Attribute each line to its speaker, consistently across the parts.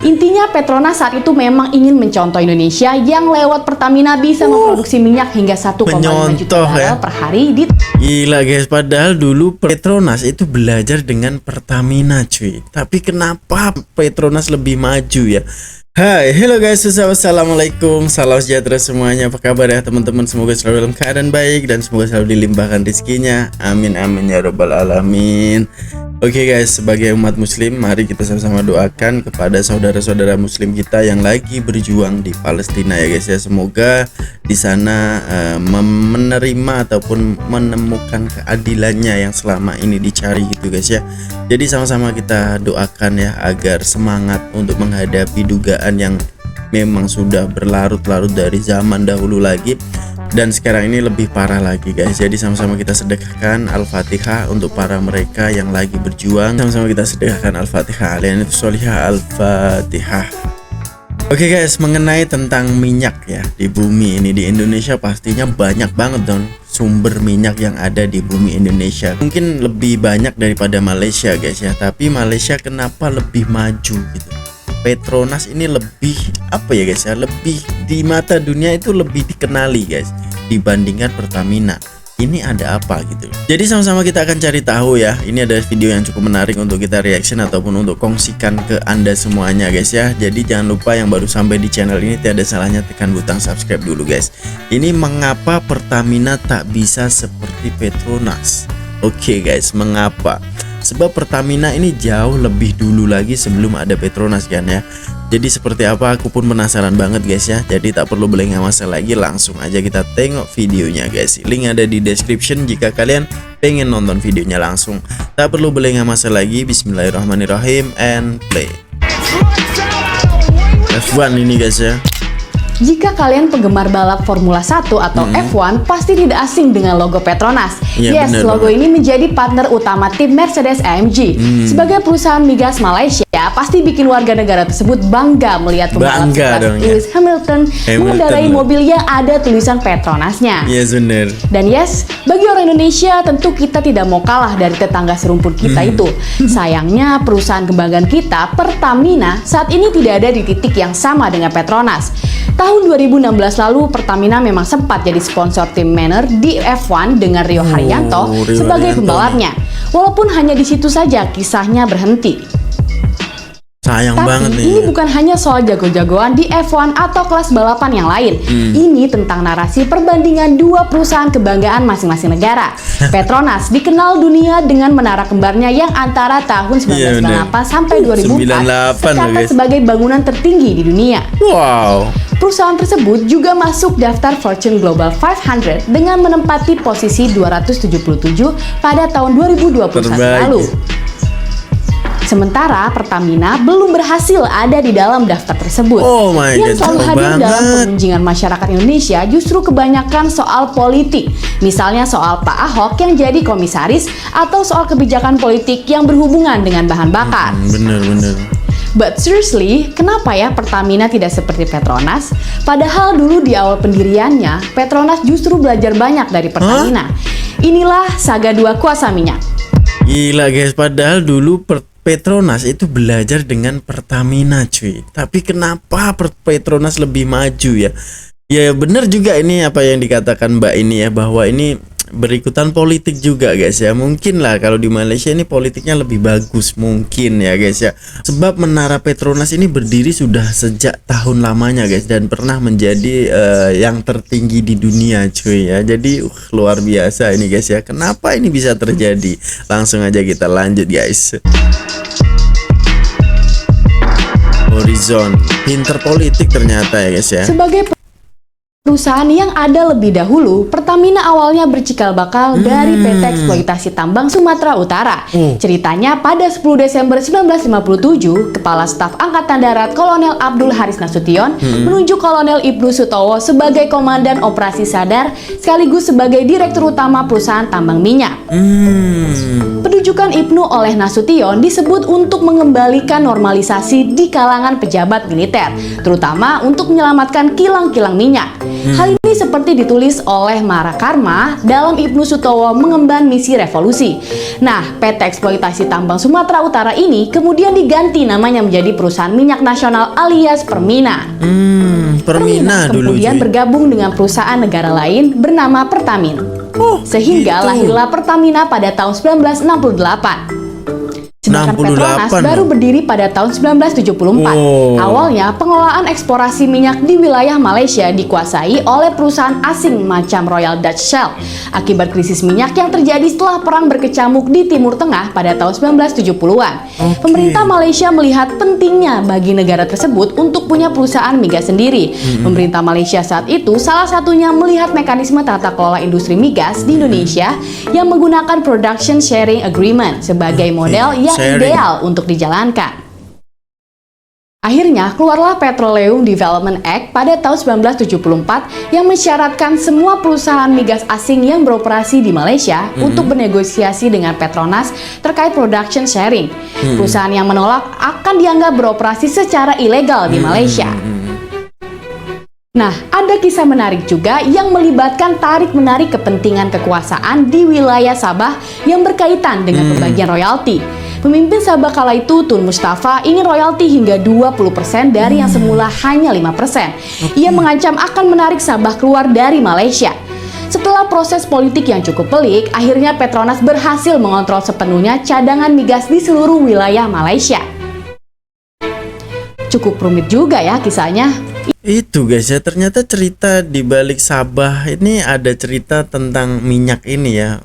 Speaker 1: Intinya Petronas saat itu memang ingin mencontoh Indonesia yang lewat Pertamina bisa memproduksi minyak hingga 1,5 juta barel per hari di.
Speaker 2: Gila guys, padahal dulu Petronas itu belajar dengan Pertamina cuy. Tapi kenapa Petronas lebih maju ya? Hai, hello guys, assalamualaikum, salam sejahtera semuanya. Apa kabar ya teman-teman? Semoga selalu dalam keadaan baik dan semoga selalu dilimpahkan rezekinya. Amin amin ya robbal alamin. Oke guys, sebagai umat muslim, mari kita sama-sama doakan kepada saudara-saudara muslim kita yang lagi berjuang di Palestina ya guys ya. Semoga di sana menerima ataupun menemukan keadilannya yang selama ini dicari gitu guys ya. Jadi sama-sama kita doakan ya agar semangat untuk menghadapi dugaan yang memang sudah berlarut-larut dari zaman dahulu lagi. Dan sekarang ini lebih parah lagi guys. Jadi sama-sama kita sedekahkan Al-Fatihah untuk para mereka yang lagi berjuang. Sama-sama kita sedekahkan Al-Fatihah. Alian itu solihah Al-Fatihah. Oke guys, mengenai tentang minyak ya di bumi ini, di Indonesia pastinya banyak banget dong sumber minyak yang ada di bumi Indonesia. Mungkin lebih banyak daripada Malaysia guys ya. Tapi Malaysia kenapa lebih maju gitu? Petronas ini lebih apa ya guys ya, lebih di mata dunia itu lebih dikenali guys dibandingkan Pertamina. Ini ada apa gitu. Jadi sama-sama kita akan cari tahu ya. Ini ada video yang cukup menarik untuk kita reaction ataupun untuk kongsikan ke Anda semuanya guys ya. Jadi jangan lupa yang baru sampai di channel ini tiada salahnya tekan butang subscribe dulu guys. Ini mengapa Pertamina tak bisa seperti Petronas? Oke guys, mengapa? Sebab Pertamina ini jauh lebih dulu lagi sebelum ada Petronas kan ya. Jadi seperti apa aku pun penasaran banget guys ya. Jadi tak perlu berlengah masa lagi, langsung aja kita tengok videonya guys. Link ada di description jika kalian pengen nonton videonya langsung. Tak perlu berlengah masa lagi, bismillahirrahmanirrahim and play. F1 ini guys ya.
Speaker 1: Jika kalian penggemar balap Formula 1 atau F1 pasti tidak asing dengan logo Petronas.
Speaker 2: Ya,
Speaker 1: yes, logo ini menjadi partner utama tim Mercedes-AMG. Sebagai perusahaan migas Malaysia, pasti bikin warga negara tersebut bangga melihat pembalap sekelas Lewis Hamilton mengendarai mobil yang ada tulisan Petronasnya.
Speaker 2: Yes, bener.
Speaker 1: Dan yes, bagi orang Indonesia tentu kita tidak mau kalah dari tetangga serumpun kita itu. Sayangnya perusahaan kebanggaan kita, Pertamina, saat ini tidak ada di titik yang sama dengan Petronas. Tahun 2016 lalu, Pertamina memang sempat jadi sponsor tim Manor di F1 dengan Rio Haryanto sebagai pembalapnya. Walaupun hanya di situ saja kisahnya berhenti.
Speaker 2: Sayang banget nih.
Speaker 1: Ini bukan hanya soal jago-jagoan di F1 atau kelas balapan yang lain. Ini tentang narasi perbandingan dua perusahaan kebanggaan masing-masing negara. Petronas dikenal dunia dengan menara kembarnya yang antara tahun 1998 sampai 2004 tercatat sebagai bangunan tertinggi di dunia.
Speaker 2: Wow.
Speaker 1: Perusahaan tersebut juga masuk daftar Fortune Global 500 dengan menempati posisi 277 pada tahun 2021 lalu. Sementara Pertamina belum berhasil ada di dalam daftar tersebut. Yang selalu hadir dalam perbincangan masyarakat Indonesia justru kebanyakan soal politik. Misalnya soal Pak Ahok yang jadi komisaris atau soal kebijakan politik yang berhubungan dengan bahan bakar.
Speaker 2: Bener.
Speaker 1: But seriously, kenapa ya Pertamina tidak seperti Petronas? Padahal dulu di awal pendiriannya, Petronas justru belajar banyak dari Pertamina. Inilah saga dua kuasa minyak.
Speaker 2: Gila guys, padahal dulu Petronas itu belajar dengan Pertamina cuy. Tapi kenapa Petronas lebih maju ya? Ya bener juga ini apa yang dikatakan Mbak ini ya, bahwa ini berikutan politik juga guys ya. Mungkin lah kalau di Malaysia ini politiknya lebih bagus mungkin ya guys ya. Sebab menara Petronas ini berdiri sudah sejak tahun lamanya guys, dan pernah menjadi yang tertinggi di dunia cuy ya. Jadi luar biasa ini guys ya. Kenapa ini bisa terjadi? Langsung aja kita lanjut guys. Horizon, pinter politik ternyata ya guys ya.
Speaker 1: Sebagai perusahaan yang ada lebih dahulu, Pertamina awalnya bercikal bakal dari PT Eksploitasi Tambang Sumatera Utara. Ceritanya pada 10 Desember 1957, Kepala Staf Angkatan Darat Kolonel Abdul Haris Nasution menunjuk Kolonel Ibnu Sutowo sebagai Komandan Operasi Sadar sekaligus sebagai Direktur Utama perusahaan tambang minyak. Rujukan Ibnu oleh Nasution disebut untuk mengembalikan normalisasi di kalangan pejabat militer, terutama untuk menyelamatkan kilang-kilang minyak. Hal ini seperti ditulis oleh Marakarma dalam Ibnu Sutowo Mengemban Misi Revolusi. Nah, PT Eksploitasi Tambang Sumatera Utara ini kemudian diganti namanya menjadi Perusahaan Minyak Nasional alias Permina.
Speaker 2: Permina dulu.
Speaker 1: Kemudian bergabung dengan perusahaan negara lain bernama Pertamina. Sehingga
Speaker 2: gitu.
Speaker 1: lahirlah Pertamina pada tahun 1968. Sedangkan Petronas
Speaker 2: 68
Speaker 1: baru berdiri pada tahun 1974. Awalnya pengelolaan eksplorasi minyak di wilayah Malaysia dikuasai oleh perusahaan asing macam Royal Dutch Shell. Akibat krisis minyak yang terjadi setelah perang berkecamuk di Timur Tengah pada tahun 1970-an. Pemerintah Malaysia melihat pentingnya bagi negara tersebut untuk punya perusahaan migas sendiri. Pemerintah Malaysia saat itu salah satunya melihat mekanisme tata kelola industri migas di Indonesia yang menggunakan Production Sharing Agreement sebagai model yang ideal untuk dijalankan. Akhirnya keluarlah Petroleum Development Act pada tahun 1974 yang mensyaratkan semua perusahaan migas asing yang beroperasi di Malaysia untuk bernegosiasi dengan Petronas terkait production sharing. Perusahaan yang menolak akan dianggap beroperasi secara ilegal di Malaysia. Nah, ada kisah menarik juga yang melibatkan tarik-menarik kepentingan kekuasaan di wilayah Sabah yang berkaitan dengan pembagian royalti. Pemimpin Sabah kala itu, Tun Mustafa, ingin royalti hingga 20% dari yang semula hanya 5%. Ia mengancam akan menarik Sabah keluar dari Malaysia. Setelah proses politik yang cukup pelik, akhirnya Petronas berhasil mengontrol sepenuhnya cadangan migas di seluruh wilayah Malaysia. Cukup rumit juga ya kisahnya.
Speaker 2: Itu guys ya, ternyata cerita di balik Sabah ini ada cerita tentang minyak ini ya,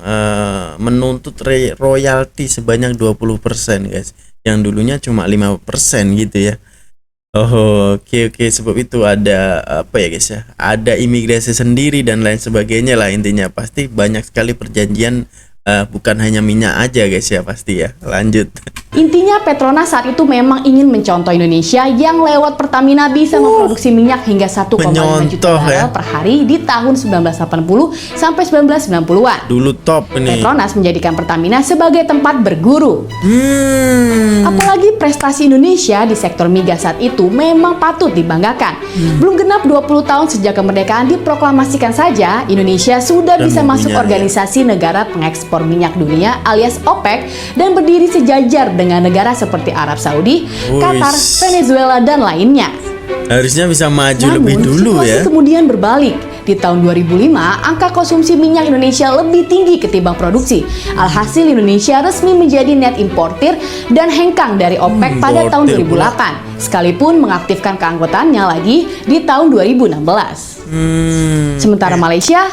Speaker 2: menuntut royalti sebanyak 20% guys, yang dulunya cuma 5% gitu ya. Oke, sebab itu ada apa ya guys ya, ada imigrasi sendiri dan lain sebagainya lah, intinya pasti banyak sekali perjanjian, bukan hanya minyak aja guys ya, pasti ya. Lanjut.
Speaker 1: Intinya Petronas saat itu memang ingin mencontoh Indonesia yang lewat Pertamina bisa memproduksi minyak hingga 1,5 juta barel per hari di tahun 1980 sampai 1990-an.
Speaker 2: Dulu top ini.
Speaker 1: Petronas menjadikan Pertamina sebagai tempat berguru. Apalagi prestasi Indonesia di sektor migas saat itu memang patut dibanggakan. Belum genap 20 tahun sejak kemerdekaan diproklamasikan saja, Indonesia sudah bisa masuk organisasi negara pengekspor minyak dunia alias OPEC dan berdiri sejajar dengan negara seperti Arab Saudi, Qatar, Venezuela, dan lainnya.
Speaker 2: Harusnya bisa maju
Speaker 1: Namun,
Speaker 2: lebih dulu
Speaker 1: situasi
Speaker 2: ya.
Speaker 1: kemudian berbalik. Di tahun 2005, angka konsumsi minyak Indonesia lebih tinggi ketimbang produksi. Alhasil Indonesia resmi menjadi net importer dan hengkang dari OPEC pada tahun 2008. Sekalipun mengaktifkan keanggotaannya lagi di tahun 2016. Sementara Malaysia,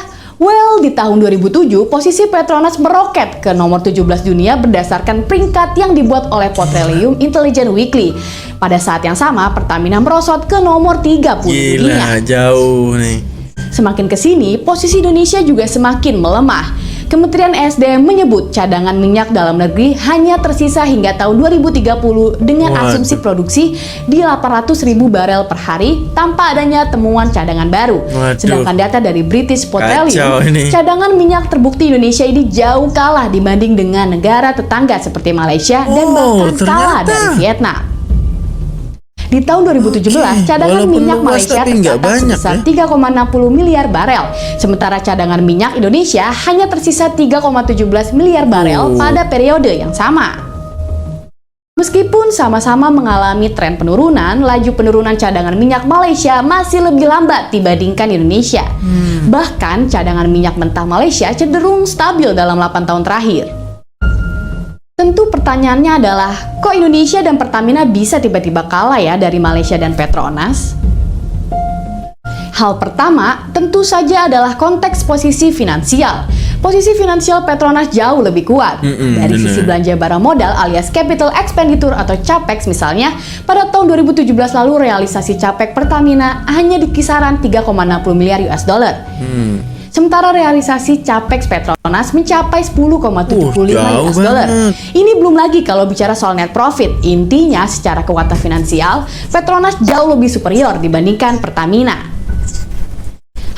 Speaker 1: di tahun 2007, posisi Petronas meroket ke nomor 17 dunia berdasarkan peringkat yang dibuat oleh Petroleum Intelligence Weekly. Pada saat yang sama, Pertamina merosot ke nomor 30 dunia.
Speaker 2: Gila, jauh nih.
Speaker 1: Semakin kesini, posisi Indonesia juga semakin melemah. Kementerian SDM menyebut cadangan minyak dalam negeri hanya tersisa hingga tahun 2030 dengan asumsi produksi di 800.000 barel per hari tanpa adanya temuan cadangan baru. Sedangkan data dari British Petroleum, cadangan minyak terbukti Indonesia ini jauh kalah dibanding dengan negara tetangga seperti Malaysia dan bahkan kalah dari Vietnam. Di tahun 2017, cadangan minyak Malaysia tercatat sebesar 3,60 miliar barel. Sementara cadangan minyak Indonesia hanya tersisa 3,17 miliar barel pada periode yang sama. Meskipun sama-sama mengalami tren penurunan, laju penurunan cadangan minyak Malaysia masih lebih lambat dibandingkan Indonesia. Bahkan cadangan minyak mentah Malaysia cenderung stabil dalam 8 tahun terakhir. Tentu pertanyaannya adalah, kok Indonesia dan Pertamina bisa tiba-tiba kalah ya dari Malaysia dan Petronas? Hal pertama tentu saja adalah konteks posisi finansial. Posisi finansial Petronas jauh lebih kuat. Dari sisi belanja barang modal alias capital expenditure atau CAPEX misalnya, pada tahun 2017 lalu realisasi CAPEX Pertamina hanya di kisaran 3,60 miliar US dollar. Sementara realisasi CAPEX Petronas mencapai 10,75 US dollar. Ini belum lagi kalau bicara soal net profit. Intinya secara kekuatan finansial, Petronas jauh lebih superior dibandingkan Pertamina.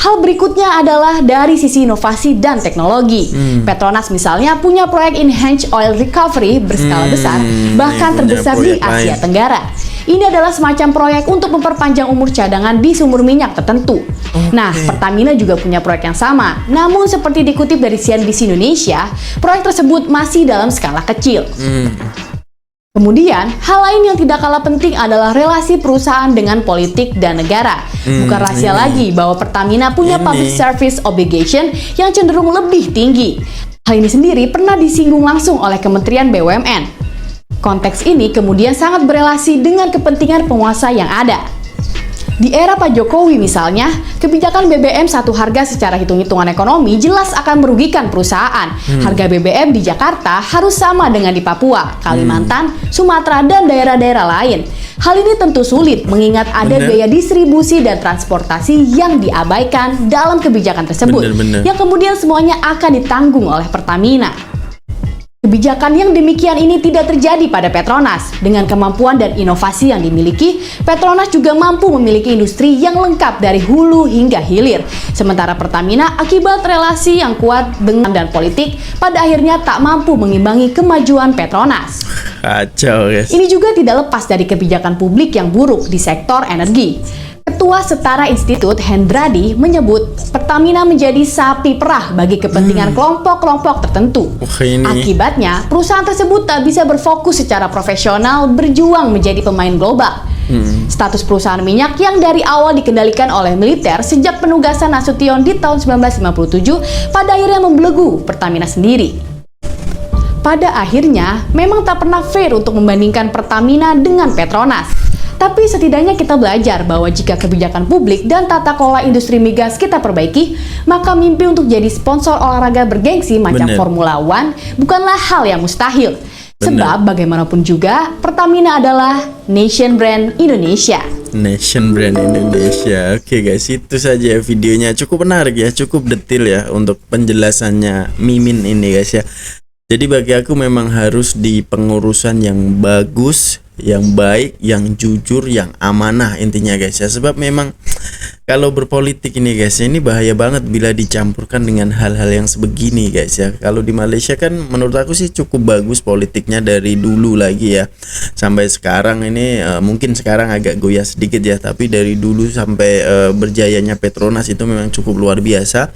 Speaker 1: Hal berikutnya adalah dari sisi inovasi dan teknologi. Petronas misalnya punya proyek Enhanced Oil Recovery berskala besar, bahkan terbesar di Asia Tenggara. Ini adalah semacam proyek untuk memperpanjang umur cadangan di sumur minyak tertentu. Nah, Pertamina juga punya proyek yang sama. Namun seperti dikutip dari CNBC Indonesia, proyek tersebut masih dalam skala kecil. Kemudian, hal lain yang tidak kalah penting adalah relasi perusahaan dengan politik dan negara. Bukan rahasia lagi bahwa Pertamina punya public service obligation yang cenderung lebih tinggi. Hal ini sendiri pernah disinggung langsung oleh Kementerian BUMN. Konteks ini kemudian sangat berelasi dengan kepentingan penguasa yang ada. Di era Pak Jokowi misalnya, kebijakan BBM satu harga secara hitung-hitungan ekonomi jelas akan merugikan perusahaan. Harga BBM di Jakarta harus sama dengan di Papua, Kalimantan, Sumatera, dan daerah-daerah lain. Hal ini tentu sulit mengingat ada biaya distribusi dan transportasi yang diabaikan dalam kebijakan tersebut, yang kemudian semuanya akan ditanggung oleh Pertamina. Kebijakan yang demikian ini tidak terjadi pada Petronas. Dengan kemampuan dan inovasi yang dimiliki, Petronas juga mampu memiliki industri yang lengkap dari hulu hingga hilir. Sementara Pertamina akibat relasi yang kuat dengan dan politik, pada akhirnya tak mampu mengimbangi kemajuan Petronas.
Speaker 2: Kacau, guys.
Speaker 1: Ini juga tidak lepas dari kebijakan publik yang buruk di sektor energi. Ketua Setara Institut Hendradi menyebut Pertamina menjadi sapi perah bagi kepentingan kelompok-kelompok tertentu. Akibatnya, perusahaan tersebut tak bisa berfokus secara profesional berjuang menjadi pemain global. Status perusahaan minyak yang dari awal dikendalikan oleh militer sejak penugasan Nasution di tahun 1957 pada akhirnya membelenggu Pertamina sendiri. Pada akhirnya, memang tak pernah fair untuk membandingkan Pertamina dengan Petronas. Tapi setidaknya kita belajar bahwa jika kebijakan publik dan tata kelola industri migas kita perbaiki, maka mimpi untuk jadi sponsor olahraga bergengsi macam Formula One bukanlah hal yang mustahil. Sebab bagaimanapun juga, Pertamina adalah nation brand Indonesia.
Speaker 2: Nation brand Indonesia. Oke guys, itu saja videonya. Cukup menarik ya, cukup detail ya untuk penjelasannya Mimin ini guys ya. Jadi bagi aku memang harus di pengurusan yang bagus, yang baik, yang jujur, yang amanah intinya guys ya. Sebab memang kalau berpolitik ini guys, ini bahaya banget bila dicampurkan dengan hal-hal yang sebegini guys ya. Kalau di Malaysia kan menurut aku sih cukup bagus politiknya dari dulu lagi ya. Sampai sekarang ini mungkin sekarang agak goyah sedikit ya, tapi dari dulu sampai berjayanya Petronas itu memang cukup luar biasa.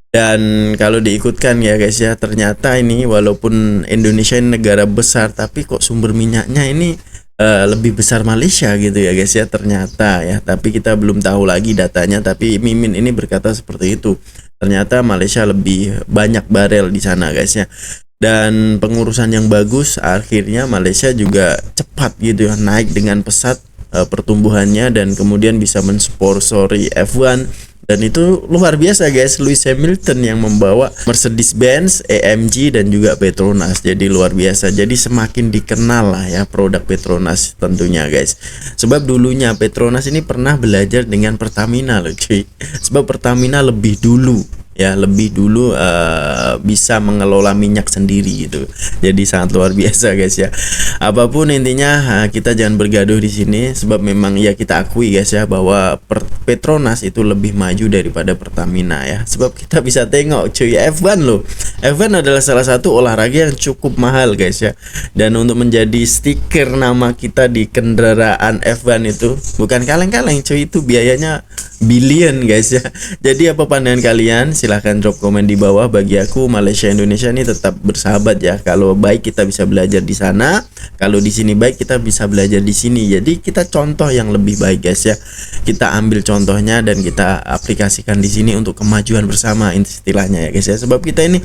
Speaker 2: Dan kalau diikutkan ya guys ya, ternyata ini walaupun Indonesia ini negara besar, tapi kok sumber minyaknya ini lebih besar Malaysia gitu ya guys ya ternyata ya. Tapi kita belum tahu lagi datanya, tapi Mimin ini berkata seperti itu. Ternyata Malaysia lebih banyak barel di sana guys ya. Dan pengurusan yang bagus, akhirnya Malaysia juga cepat gitu ya naik dengan pesat pertumbuhannya, dan kemudian bisa mensponsori F1. Dan itu luar biasa guys, Lewis Hamilton yang membawa Mercedes-Benz, AMG dan juga Petronas. Jadi luar biasa. Jadi semakin dikenal lah ya produk Petronas tentunya guys. Sebab dulunya Petronas ini pernah belajar dengan Pertamina loh cuy. Sebab Pertamina lebih dulu bisa mengelola minyak sendiri gitu. Jadi sangat luar biasa guys ya. Apapun intinya kita jangan bergaduh di sini, sebab memang ya kita akui guys ya bahwa Petronas itu lebih maju daripada Pertamina ya. Sebab kita bisa tengok cuy, F1 loh. F1 adalah salah satu olahraga yang cukup mahal guys ya. Dan untuk menjadi stiker nama kita di kendaraan F1 itu bukan kaleng-kaleng cuy, itu biayanya billion guys ya. Jadi apa pandangan kalian? Silahkan drop komen di bawah. Bagi aku Malaysia Indonesia ini tetap bersahabat ya. Kalau baik kita bisa belajar di sana, kalau di sini baik kita bisa belajar di sini. Jadi kita contoh yang lebih baik guys ya. Kita ambil contohnya dan kita aplikasikan di sini untuk kemajuan bersama istilahnya ya guys ya. Sebab kita ini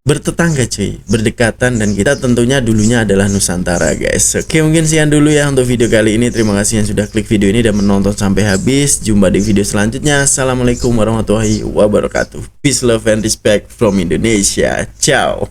Speaker 2: bertetangga cuy, berdekatan, dan kita tentunya dulunya adalah Nusantara guys. Oke, mungkin sekian dulu ya untuk video kali ini. Terima kasih yang sudah klik video ini dan menonton sampai habis. Jumpa di video selanjutnya. Assalamualaikum warahmatullahi wabarakatuh. Peace, love, and respect from Indonesia. Ciao.